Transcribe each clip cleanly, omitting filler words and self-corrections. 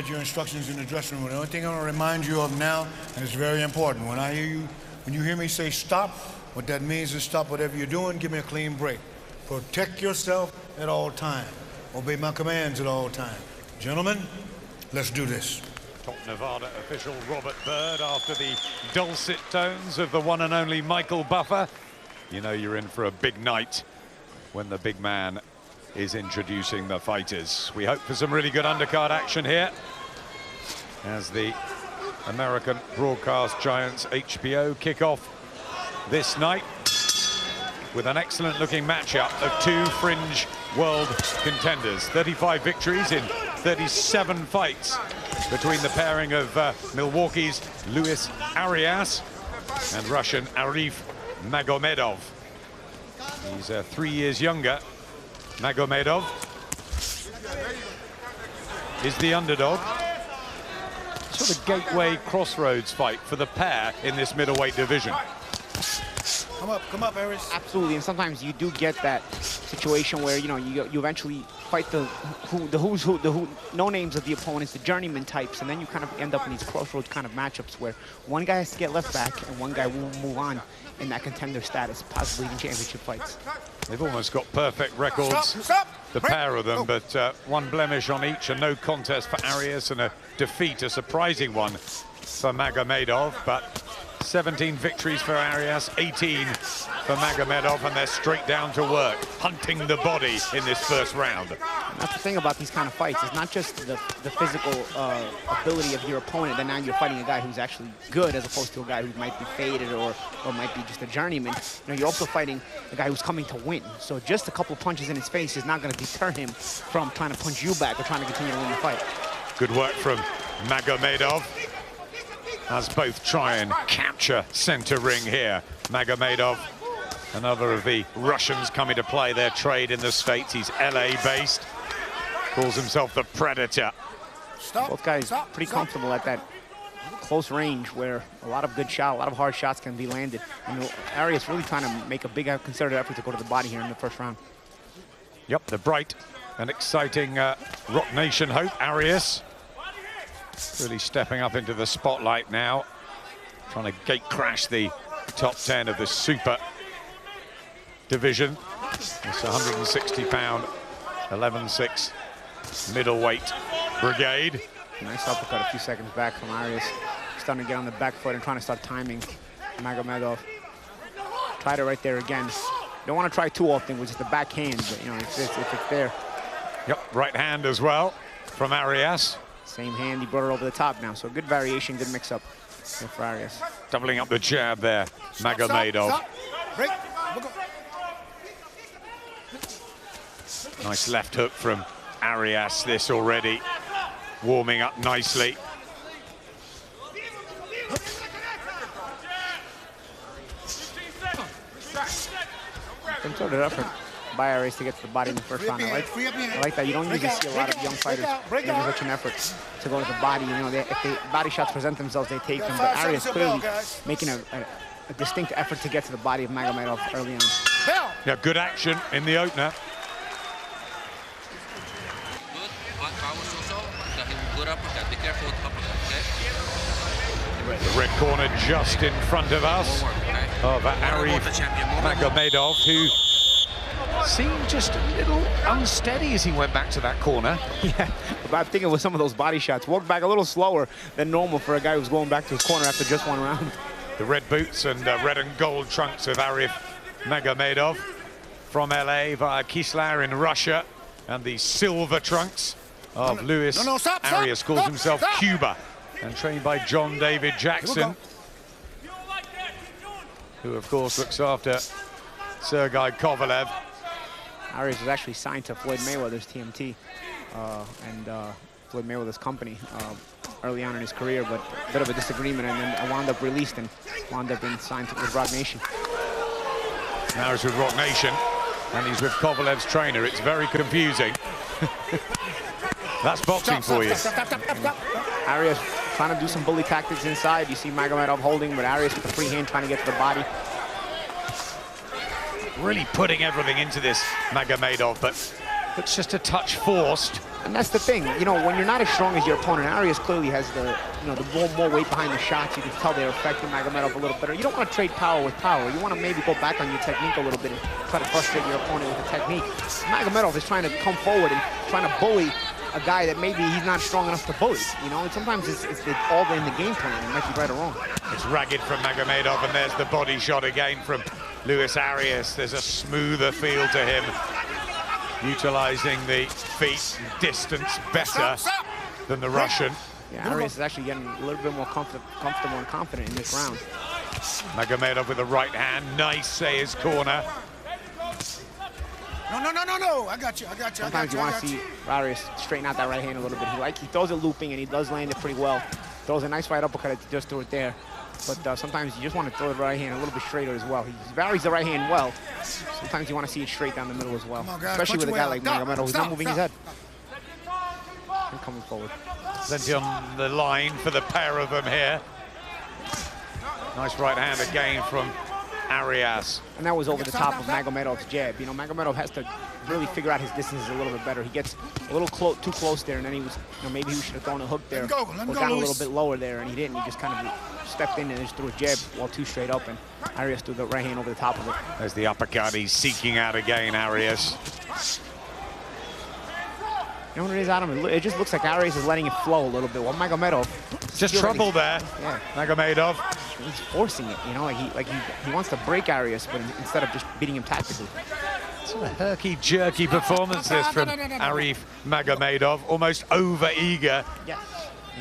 read your instructions in the dressing room. The only thing I'm gonna remind you of now, and it's very important, when you hear me say stop, what that means is stop whatever you're doing, give me a clean break. Protect yourself at all times. Obey my commands at all times. Gentlemen, let's do this. Top Nevada official Robert Bird after the dulcet tones of the one and only Michael Buffer. You know you're in for a big night when the big man is introducing the fighters. We hope for some really good undercard action here as the American broadcast giants HBO kick off this night with an excellent looking matchup of two fringe world contenders. 35 victories in 37 fights between the pairing of Milwaukee's Luis Arias and Russian Arif Magomedov. He's 3 years younger. Magomedov is the underdog. Sort of gateway crossroads fight for the pair in this middleweight division. Come up, Arias. Absolutely, and sometimes you do get that situation where, you know, you eventually fight the who's who, the no names of the opponents, the journeyman types, and then you kind of end up in these crossroads kind of matchups where one guy has to get left back and one guy will move on in that contender status, possibly in championship fights. They've almost got perfect records, the pair of them, but one blemish on each, and no contest for Arias, and a defeat, a surprising one for Magomedov, but 17 victories for Arias, 18 for Magomedov, and they're straight down to work, hunting the body in this first round. That's the thing about these kind of fights. It's not just the physical ability of your opponent, and now you're fighting a guy who's actually good as opposed to a guy who might be faded or might be just a journeyman. You know, you're also fighting a guy who's coming to win. So just a couple of punches in his face is not going to deter him from trying to punch you back or trying to continue to win the fight. Good work from Magomedov as both try and capture center ring here. Magomedov, another of the Russians coming to play their trade in the States. He's LA-based, calls himself the Predator. Both guys pretty comfortable at that close range where a lot of hard shots can be landed. And Arias really trying to make a big concerted effort to go to the body here in the first round. Yep, the bright and exciting Rock Nation hope, Arias. Really stepping up into the spotlight now, trying to gate crash the top 10 of the super division. It's 160-pound, 11-6 middleweight brigade. Nice uppercut a few seconds back from Arias. Starting to get on the back foot and trying to start timing Magomedov. Tried it right there again. You don't want to try too often with just the backhand, but you know, if it's there. Yep, right hand as well from Arias. Same hand, he brought it over the top now. So good variation, good mix-up for Arias. Doubling up the jab there, Magomedov. Nice left hook from Arias, this already warming up nicely. Concerted effort by Arias to get to the body in the first round. I like that. You don't usually see a lot of young fighters making such an effort to go to the body. You know, if the body shots present themselves, they take them. But Arias clearly making a distinct effort to get to the body of Magomedov early on. Yeah, good action in the opener. The red corner just in front of us of Arif Magomedov, who seemed just a little unsteady as he went back to that corner. Yeah, but I'm thinking with some of those body shots, walked back a little slower than normal for a guy who's going back to his corner after just one round. The red boots and red and gold trunks of Arif Magomedov from LA via Kislar in Russia, and the silver trunks of Luis Arias, calls himself Cuba, and trained by John David Jackson, who of course looks after Sergei Kovalev. Arias was actually signed to Floyd Mayweather's TMT and Floyd Mayweather's company early on in his career, but a bit of a disagreement, and then wound up released and wound up being signed with Rock Nation. Now he's with Rock Nation, and he's with Kovalev's trainer. It's very confusing. That's boxing for you. Arias trying to do some bully tactics inside. You see Magomedov holding, but Arias with the free hand trying to get to the body. Really putting everything into this Magomedov, but it's just a touch forced. And that's the thing, you know, when you're not as strong as your opponent, Arias clearly has the, you know, the more weight behind the shots. You can tell they're affecting Magomedov a little better. You don't want to trade power with power. You want to maybe go back on your technique a little bit and try to frustrate your opponent with the technique. Magomedov is trying to come forward and trying to bully a guy that maybe he's not strong enough to bully. You know, and sometimes it's all in the game plan. It might be right or wrong. It's ragged from Magomedov, and there's the body shot again from Luis Arias. There's a smoother feel to him, utilizing the feet and distance better than the Russian. Yeah, Arias is actually getting a little bit more comfortable and confident in this round. Magomedov with the right hand, nice Sayers corner. No, I got you. Sometimes you want to see Arias straighten out that right hand a little bit. He throws it looping, and he does land it pretty well. Throws a nice right uppercut to just throw it there. But sometimes you just want to throw the right hand a little bit straighter as well. He varies the right hand well. Sometimes you want to see it straight down the middle as well, especially with a guy like Magomedov who's not moving his head. And coming forward. Plenty on the line for the pair of them here. Nice right hand again from Arias. And that was over the top of Magomedov's jab. You know, Magomedov has to really figure out his distance a little bit better. He gets a little too close there, and then he was, you know, maybe he should have thrown a hook there, or down a little bit lower there, and he didn't. He just kind of stepped in and just threw a jab while too straight up, and Arias threw the right hand over the top of it. There's the uppercut. He's seeking out again, Arias. You know what it is, Adam? It just looks like Arias is letting it flow a little bit. While Magomedov, just trouble there. Yeah, Magomedov. He's forcing it. You know, he wants to break Arias, but instead of just beating him tactically. It's a herky-jerky performance this from Arif Magomedov, almost over-eager.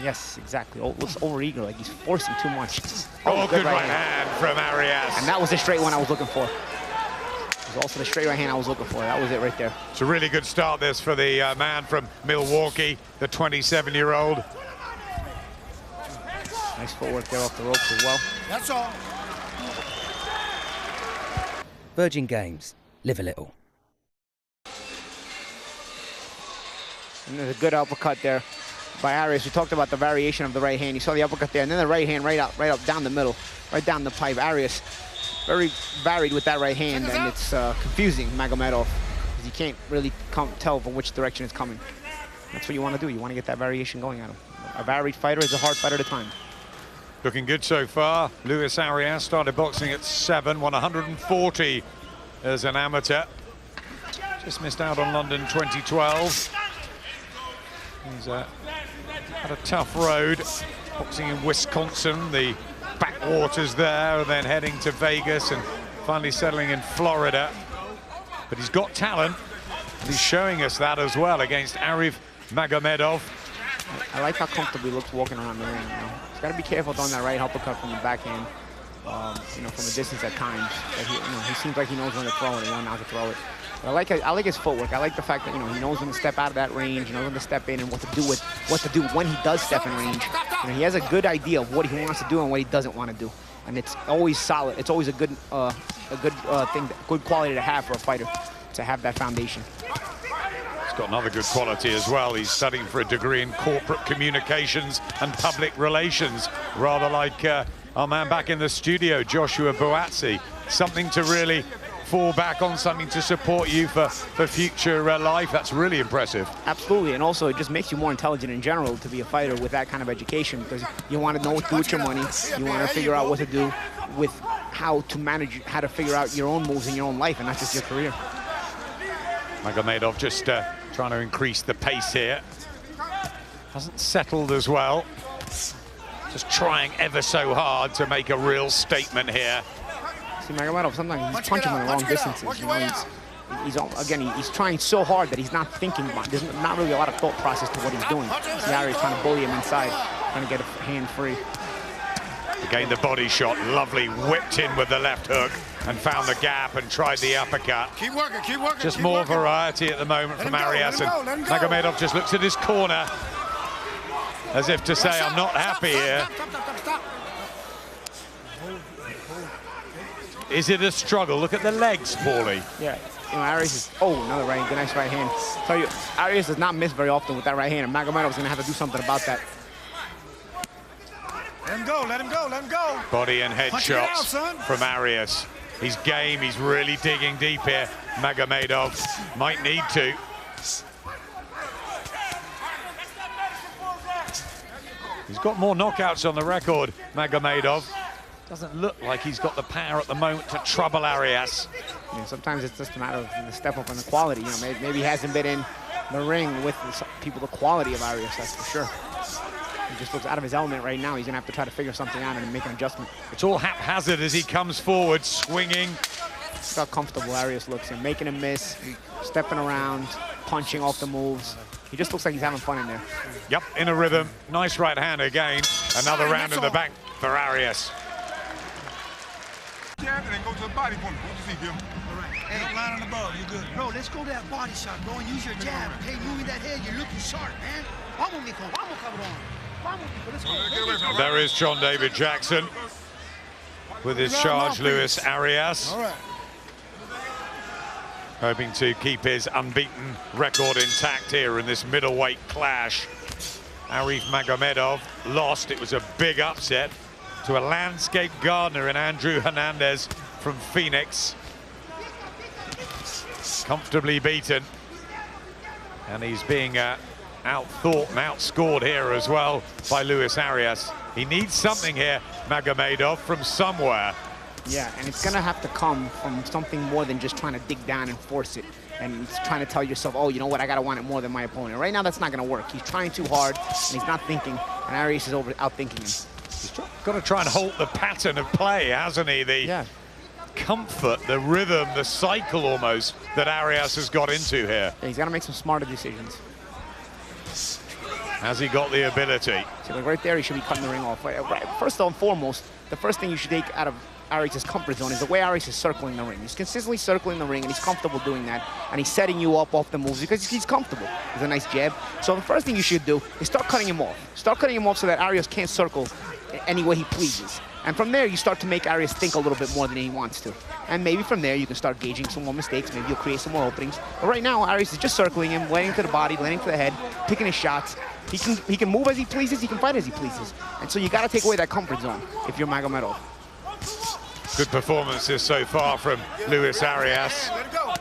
Yes, exactly. Looks over-eager, like he's forcing too much. Oh, good right hand from Arias. And that was the straight one I was looking for. It was also the straight right hand I was looking for. That was it right there. It's a really good start this for the man from Milwaukee, the 27-year-old. Nice footwork there off the ropes as well. That's all. Virgin Games. Live a little. And there's a good uppercut there by Arias. We talked about the variation of the right hand. You saw the uppercut there, and then the right hand right up down the middle, right down the pipe. Arias very varied with that right hand, and it's confusing Magomedov, because you can't really tell from which direction it's coming. That's what you want to do. You want to get that variation going at him. A varied fighter is a hard fighter to time. Looking good so far. Luis Arias started boxing at 7, won 140 as an amateur. Just missed out on London 2012. He's had a tough road, boxing in Wisconsin, the backwaters there, and then heading to Vegas and finally settling in Florida. But he's got talent, and he's showing us that as well against Arif Magomedov. I like how comfortable he looks walking around the ring. You know? He's got to be careful throwing that right uppercut from the backhand, you know, from a distance at times. But he seems like he knows when to throw it and when not to throw it. But I like his footwork. I like the fact that, you know, he knows when to step out of that range, he knows when to step in, and what to do when he does step in range. You know, he has a good idea of what he wants to do and what he doesn't want to do, and it's always solid. It's always a good good quality to have for a fighter, to have that foundation. He's got another good quality as well. He's studying for a degree in corporate communications and public relations, rather like our man back in the studio, Joshua Buatsi. Something to really fall back on, something to support you for future life. That's really impressive. Absolutely, and also it just makes you more intelligent in general to be a fighter with that kind of education, because you want to know what to do with your money. You want to figure out what to do with how to manage, how to figure out your own moves in your own life and not just your career. Magomedov just trying to increase the pace here. Hasn't settled as well. Just trying ever so hard to make a real statement here. See, Magomedov, sometimes he's punching from the long distances. You know, he's trying so hard that he's not thinking about it. There's not really a lot of thought process to what he's doing. See, Arias trying to bully him inside, trying to get a hand free. Again, the body shot, lovely, whipped in with the left hook and found the gap and tried the uppercut. Keep working, keep working. Just more variety at the moment from Arias, and Magomedov just looks at his corner as if to say, I'm not happy here. Is it a struggle? Look at the legs, Paulie. Yeah, you know, Arias is, another right, good, nice right hand. Tell you, Arias does not miss very often with that right hand, and Magomedov's gonna have to do something about that. Let him go, let him go, let him go. Body and head shots from Arias. He's game, he's really digging deep here. Magomedov might need to. He's got more knockouts on the record, Magomedov. Doesn't look like he's got the power at the moment to trouble Arias. Yeah, sometimes it's just a matter of the step up in the quality. You know, maybe he hasn't been in the ring with the quality of Arias, that's for sure. He just looks out of his element right now. He's gonna have to try to figure something out and make an adjustment. It's all haphazard as he comes forward, swinging. Look how comfortable Arias looks and making a miss, stepping around, punching off the moves. He just looks like he's having fun in there. Yep, in a rhythm. Nice right hand again. Another round in the back for Arias. And then go to the body for me. What you see, Bill? All right. Hey, line on the ball. You good? Bro, let's go to that body shot, bro, and use your jab. Hey, moving that head, you're looking sharp, man. Vamos, mijo. Vamos, cabrón. Vamos, mijo. Let's go. There is John David Jackson with his charge, Luis Arias. All right. Hoping to keep his unbeaten record intact here in this middleweight clash. Arif Magomedov lost. It was a big upset to a landscape gardener in Andrew Hernandez from Phoenix. Comfortably beaten. And he's being outthought and outscored here as well by Luis Arias. He needs something here, Magomedov, from somewhere. Yeah, and it's gonna have to come from something more than just trying to dig down and force it and trying to tell yourself, oh, you know what, I gotta want it more than my opponent. Right now, that's not gonna work. He's trying too hard, and he's not thinking, and Arias is outthinking him. He's got to try and halt the pattern of play, hasn't he? The comfort, the rhythm, the cycle almost that Arias has got into here. Yeah, he's got to make some smarter decisions. Has he got the ability? See, like right there, he should be cutting the ring off. Right, first and foremost, the first thing you should take out of Arias' comfort zone is the way Arias is circling the ring. He's consistently circling the ring, and he's comfortable doing that. And he's setting you up off the moves because he's comfortable. It's a nice jab. So the first thing you should do is start cutting him off. Start cutting him off so that Arias can't circle any way he pleases. And from there, you start to make Arias think a little bit more than he wants to. And maybe from there, you can start gauging some more mistakes. Maybe you'll create some more openings. But right now, Arias is just circling him, landing to the body, landing to the head, picking his shots. He can move as he pleases. He can fight as he pleases. And so you got to take away that comfort zone if you're Magomedov. Good performances so far from Luis Arias. Let it go.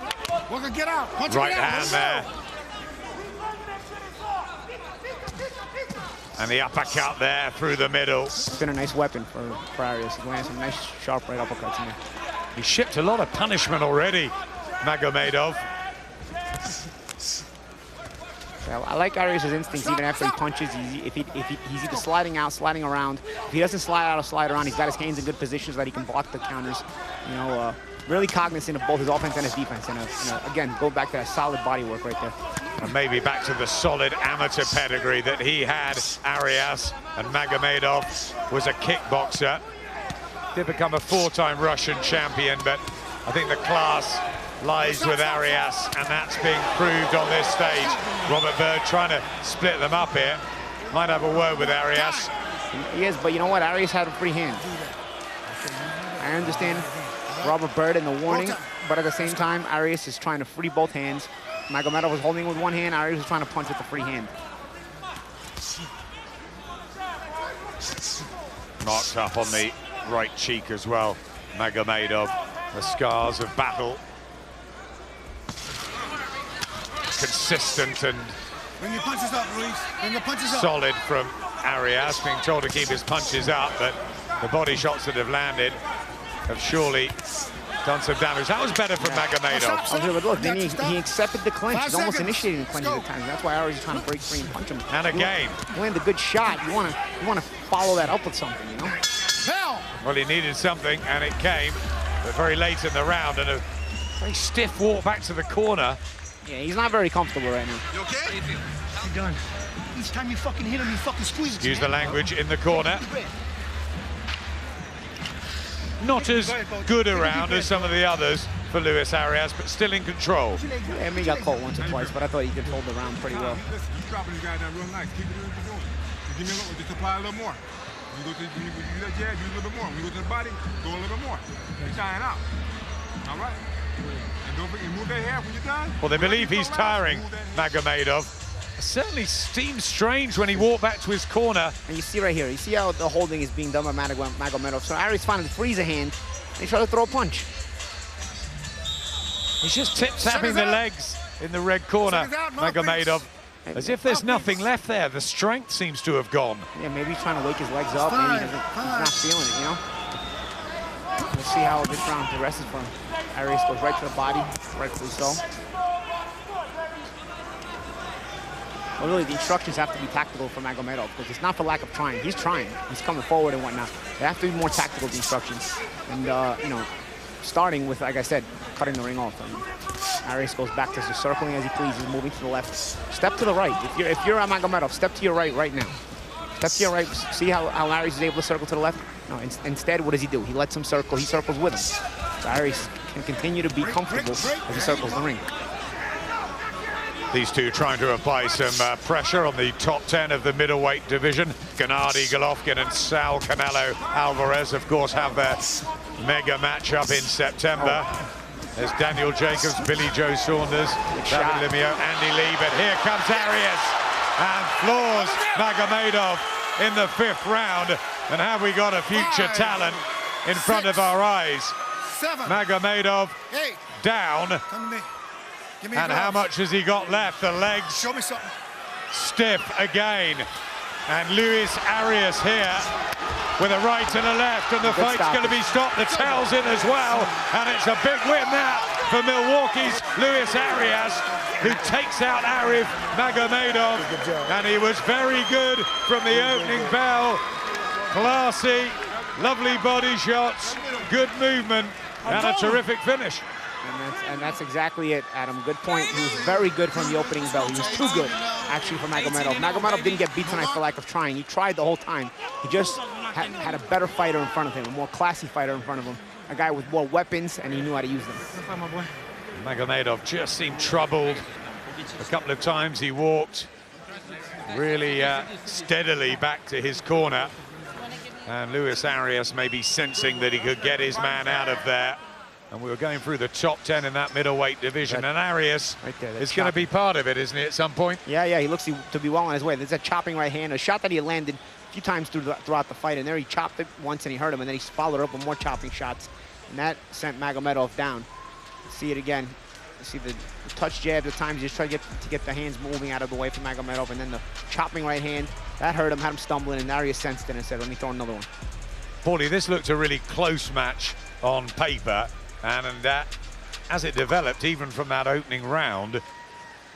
Walker, get out. Punch Right it out. hand there. And the uppercut there through the middle. It's been a nice weapon for Arias. He's landing some nice, sharp right uppercuts in there. He shipped a lot of punishment already, Magomedov. So I like Arias' instincts even after he punches. He's either sliding out, sliding around. If he doesn't slide out or slide around, he's got his hands in good positions so that he can block the counters. You know, really cognizant of both his offense and his defense. And again, go back to that solid body work right there. And maybe back to the solid amateur pedigree that he had, Arias, and Magomedov was a kickboxer. Did become a four-time Russian champion, but I think the class lies with Arias, and that's being proved on this stage. Robert Byrd trying to split them up here. Might have a word with Arias. He is, but you know what? Arias had a free hand. I understand Robert Byrd and the warning, but at the same time, Arias is trying to free both hands. Magomedov was holding with one hand, Arias was trying to punch with the free hand. Marked up on the right cheek as well, Magomedov. The scars of battle. Consistent and Bring your punches up, Ruiz. Bring your punches up. solid from Arias, being told to keep his punches up, but the body shots that have landed have surely done some damage. That was better from Magomedov. But look, then he accepted the clinch. He's almost initiating the clinch at times. That's why Arias is trying to break free and punch him. And again. You land a good shot. You want to follow that up with something, you know? Well, he needed something, and it came, but very late in the round, and a very stiff walk back to the corner. Yeah, he's not very comfortable right now. You okay? You're done. Each time you fucking hit him, you fucking squeeze. Excuse the language in the corner. Not as good around as some of the others for Luis Arias, but still in control. Yeah, I mean, he got caught once or twice, but I thought he could hold the round pretty well. Listen, you dropping these guys down real nice. Keep it doing what you're doing. You give me a little, just apply a little more. You go to you do that jab, do a little bit more. When you go to the body, go a little bit more. You're tying out. All right. And don't forget, you move that hair when you're done. Well, they believe he's tiring Magomedov. It certainly seemed strange when he walked back to his corner. And you see right here, you see how the holding is being done by Magomedov. So Arias finally frees a hand, and he tries to throw a punch. He's just tip-tapping the legs in the red corner, Magomedov. As if there's nothing left there. The strength seems to have gone. Yeah, maybe he's trying to wake his legs up. Maybe he's not feeling it, you know? We'll see how this round progresses for him. Arias goes right to the body, rightfully so. Well, really, the instructions have to be tactical for Magomedov, because it's not for lack of trying. He's trying. He's coming forward and whatnot. They have to be more tactical, the instructions. And, you know, starting with, like I said, cutting the ring off. And Arias goes back to just circling as he pleases, moving to the left. Step to the right. If you're Magomedov, step to your right now. Step to your right. See how Arias is able to circle to the left? No, instead, what does he do? He lets him circle. He circles with him. So Arias can continue to be comfortable as he circles the ring. These two trying to apply some pressure on the top 10 of the middleweight division. Gennady Golovkin and Saul Canelo Alvarez, of course, have their mega matchup in September. There's Daniel Jacobs, Billy Joe Saunders, David Lemieux, Andy Lee, but here comes Arias and floors Magomedov in the 5th round. And have we got a future talent in front of our eyes? Magomedov down. And how much has he got left? The legs Show me something. stiff again. And Luis Arias here with a right and a left, and the fight's going to be stopped. The tail's in as well, and it's a big win that for Milwaukee's Luis Arias, who takes out Arif Magomedov, and he was very good from the opening bell. Classy, lovely body shots, good movement, and a terrific finish. And that's exactly it, Adam. Good point. He was very good from the opening bell. He was too good, actually, for Magomedov. Magomedov didn't get beat tonight for lack of trying. He tried the whole time. He just had a better fighter in front of him, a more classy fighter in front of him, a guy with more weapons, and he knew how to use them. Magomedov just seemed troubled. A couple of times he walked really steadily back to his corner. And Luis Arias maybe sensing that he could get his man out of there. And we were going through the top 10 in that middleweight division, and Arias is going to be part of it, isn't he, at some point? Yeah, he looks to be well on his way. There's a chopping right hand, a shot that he landed a few times throughout the fight, and there he chopped it once and he hurt him, and then he followed up with more chopping shots, and that sent Magomedov down. See it again. You see the touch jab at times, just try to get the hands moving out of the way from Magomedov, and then the chopping right hand, that hurt him, had him stumbling, and Arias sensed it and said, let me throw another one. Paulie, this looked a really close match on paper. And as it developed, even from that opening round,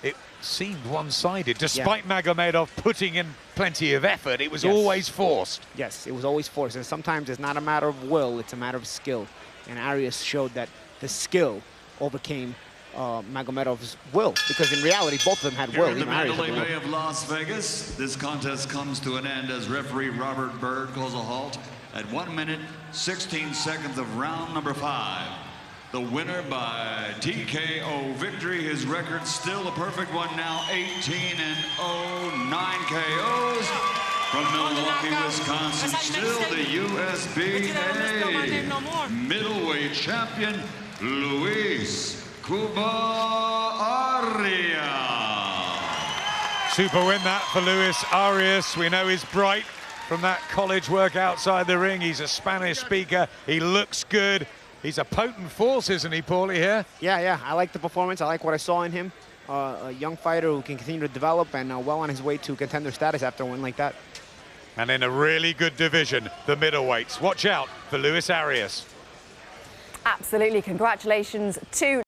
it seemed one-sided. Despite Magomedov putting in plenty of effort, it was always forced. Yes, it was always forced. And sometimes it's not a matter of will, it's a matter of skill. And Arias showed that the skill overcame Magomedov's will, because in reality, both of them had will. Here in the Mandalay Bay of Las Vegas, this contest comes to an end as referee Robert Byrd calls a halt at 1 minute, 16 seconds of round number 5. The winner by TKO victory. His record still a perfect one now, 18-0, 9 KOs. From Milwaukee, Wisconsin, still the USBA middleweight champion, Luis Cuba Arias. Super win that for Luis Arias. We know he's bright from that college work outside the ring. He's a Spanish speaker. He looks good. He's a potent force, isn't he, Paulie, here? Yeah. I like the performance. I like what I saw in him. A young fighter who can continue to develop and well on his way to contender status after a win like that. And in a really good division, the middleweights. Watch out for Luis Arias. Absolutely. Congratulations to